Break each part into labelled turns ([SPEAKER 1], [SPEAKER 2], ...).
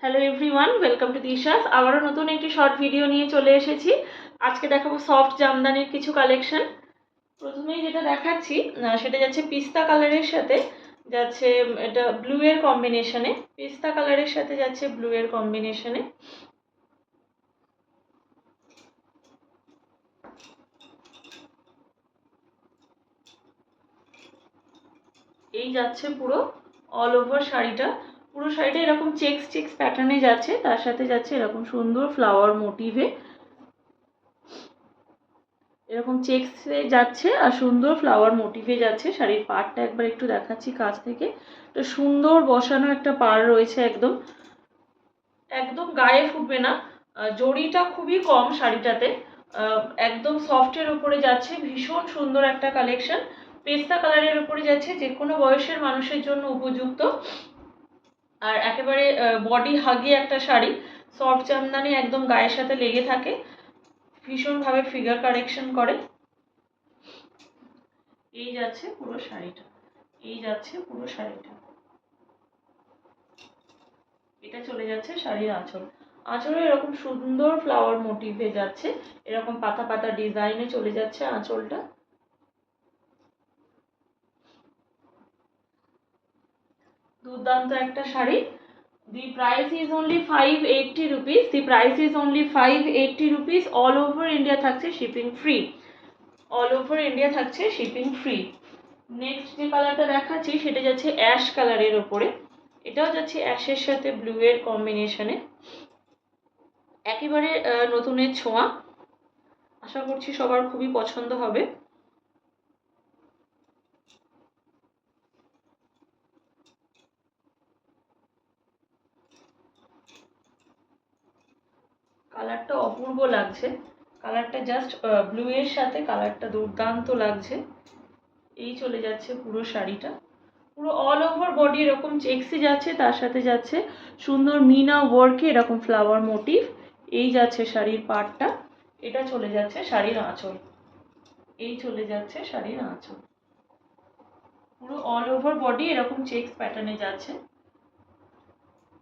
[SPEAKER 1] Hello everyone, welcome to দিশাস। আবারও নতুন একটি শর্ট ভিডিও নিয়ে চলে এসেছি। আজকে দেখাবো সফট জামদানির কিছু কালেকশন। প্রথমেই যেটা দেখাচ্ছি সেটা যাচ্ছে পিস্তা কালারের সাথে যাচ্ছে, এটা ব্লু এর কম্বিনেশনে, পিস্তা কালারের সাথে যাচ্ছে ব্লু এর কম্বিনেশনে। এই যাচ্ছে পুরো অল ওভার শাড়িটা, পুরো শাড়িটা এরকম চেক্স চেক্স প্যাটার্নে যাচ্ছে, তার সাথে যাচ্ছে এরকম সুন্দর ফ্লাওয়ার মোটিভে, এরকম চেক্সে যাচ্ছে আর সুন্দর ফ্লাওয়ার মোটিভে যাচ্ছে। শাড়ির পাড়টা একবার একটু দেখাচ্ছি কাছ থেকে, তো সুন্দর বসানো একটা পাড় রয়েছে, একদম একদম গায়ে ফুটবে না। জড়িটা খুবই কম শাড়িটাতে, একদম সফটের উপরে যাচ্ছে, ভীষণ সুন্দর একটা কালেকশন। পেস্তা কালারের উপরে যাচ্ছে, যে কোনো বয়সের মানুষের জন্য উপযুক্ত। আর একেবারে বডি হাগি একটা শাড়ি, সফট জামদানি একদম গায়ের সাথে লেগে থাকে, ভীষণভাবে ফিগার কারেকশন করে। এই যাচ্ছে পুরো শাড়িটা, এই যাচ্ছে পুরো শাড়িটা, এটা চলে যাচ্ছে শাড়ির আঁচল। আঁচলে এরকম সুন্দর ফ্লাওয়ার মোটিভে যাচ্ছে, এরকম পাতা পাতা ডিজাইনে চলে যাচ্ছে আঁচলটা। দুর্দান্ত একটা sari. The price is only 580 rupees. The price is only 580 rupees. All over India থাকছে shipping free, all over India থাকছে শিপিং ফ্রি। নেক্সট যে কালারটা দেখাচ্ছি সেটা যাচ্ছে অ্যাশ কালারের ওপরে, এটাও যাচ্ছে অ্যাশের সাথে ব্লু এর কম্বিনেশনে, একেবারে নতুনের ছোঁয়া। আশা করছি সবার খুবই পছন্দ হবে। কালারটা অপূর্ব লাগছে, কালারটা জাস্ট ব্লু এর সাথে কালারটা দুর্দান্ত লাগছে। এই চলে যাচ্ছে পুরো শাড়িটা, পুরো অল ওভার বডি এরকম চেক্সি যাচ্ছে, তার সাথে যাচ্ছে সুন্দর মিনা ওয়ার্কে এরকম ফ্লাওয়ার মোটিভ। এই যাচ্ছে শাড়ির পাড়টা, এটা চলে যাচ্ছে শাড়ির আঁচল, এই চলে যাচ্ছে শাড়ির আঁচল, পুরো অল ওভার বডি এরকম চেক্স প্যাটার্নে যাচ্ছে,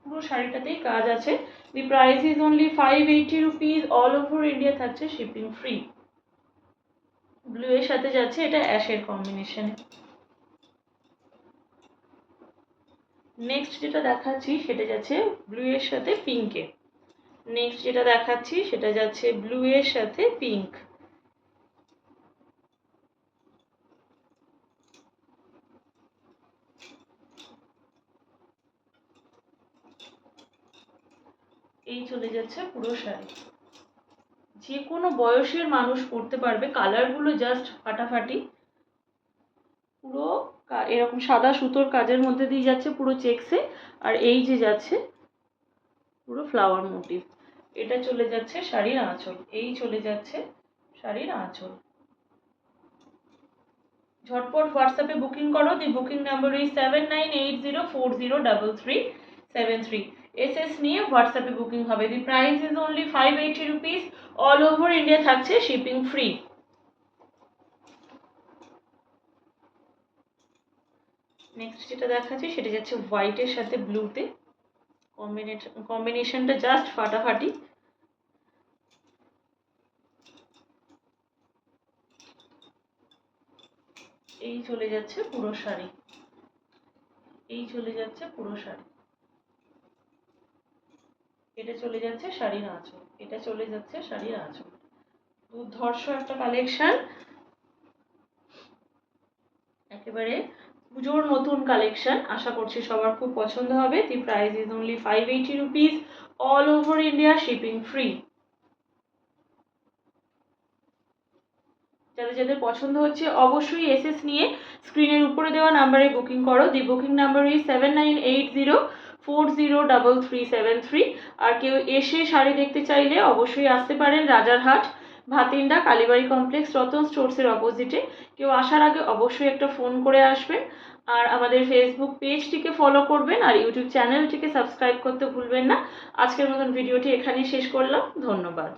[SPEAKER 1] পুরো শাড়িটাতেই কাজ আছে। দি price is only 580 rupees. All over India থাকছে শিপিং ফ্রি। ব্লু এর সাথে যাচ্ছে, এটা অ্যাশের কম্বিনেশনে। নেক্সট যেটা দেখাচ্ছি সেটা যাচ্ছে ব্লু এর সাথে পিঙ্কে। নেক্সট যেটা দেখাচ্ছি সেটা যাচ্ছে ব্লু এর সাথে পিঙ্ক। এই চলে যাচ্ছে পুরো শাড়ি, যে কোনো বয়সের মানুষ পরতে পারবে, কালারগুলো জাস্ট ফাটাফাটি। পুরো এরকম সাদা সুতোর কাজের মধ্যে দিয়ে যাচ্ছে পুরো চেক্সে, আর এই যে যাচ্ছে পুরো ফ্লাওয়ার মোটিভ, এটা চলে যাচ্ছে শাড়ির আঁচল, এই চলে যাচ্ছে শাড়ির আঁচল। ঝটপট হোয়াটসঅ্যাপে বুকিং করো। দি বুকিং নাম্বার ইজ 7980403373। এসএস নিয়ে হোয়াটসঅ্যাপে বুকিং হবে। দি price is only 580 rupees. All over India থাকছে শিপিং ফ্রি। নেক্সট যেটা দেখাচ্ছি সেটা যাচ্ছে হোয়াইটের সাথে ব্লুতে, কম্বিনেশনটা জাস্ট ফাটাফাটি। এই চলে যাচ্ছে পুরো শাড়ি, এই চলে যাচ্ছে পুরো শাড়ি, এটা চলে যাচ্ছে শাড়ির আঁচল, এটা চলে যাচ্ছে শাড়ির আঁচল। দুর্ধর্ষ একটা কালেকশন, একেবারে পুজোর নতুন কালেকশন। আশা করছি সবার খুব পছন্দ হবে। দি price is only 580 rupees. All over India shipping free. যাদের যাদের পছন্দ হচ্ছে অবশ্যই এসএস নিয়ে স্ক্রিনের উপরে দেওয়া নাম্বারে বুকিং করো। দি বুকিং নাম্বার ইজ 7980403373। আর কেউ এসে শাড়ি দেখতে চাইলে অবশ্যই আসতে পারেন রাজারহাট, ভাতিন্ডা, কালীবাড়ি কমপ্লেক্স, রতন স্টোর্সের অপোজিটে। কেউ আসার আগে অবশ্যই একটা ফোন করে আসবেন। আর আমাদের ফেসবুক পেজটিকে ফলো করবেন, আর ইউটিউব চ্যানেলটিকে সাবস্ক্রাইব করতে ভুলবেন না। আজকের মতন ভিডিওটি এখানেই শেষ করলাম, ধন্যবাদ।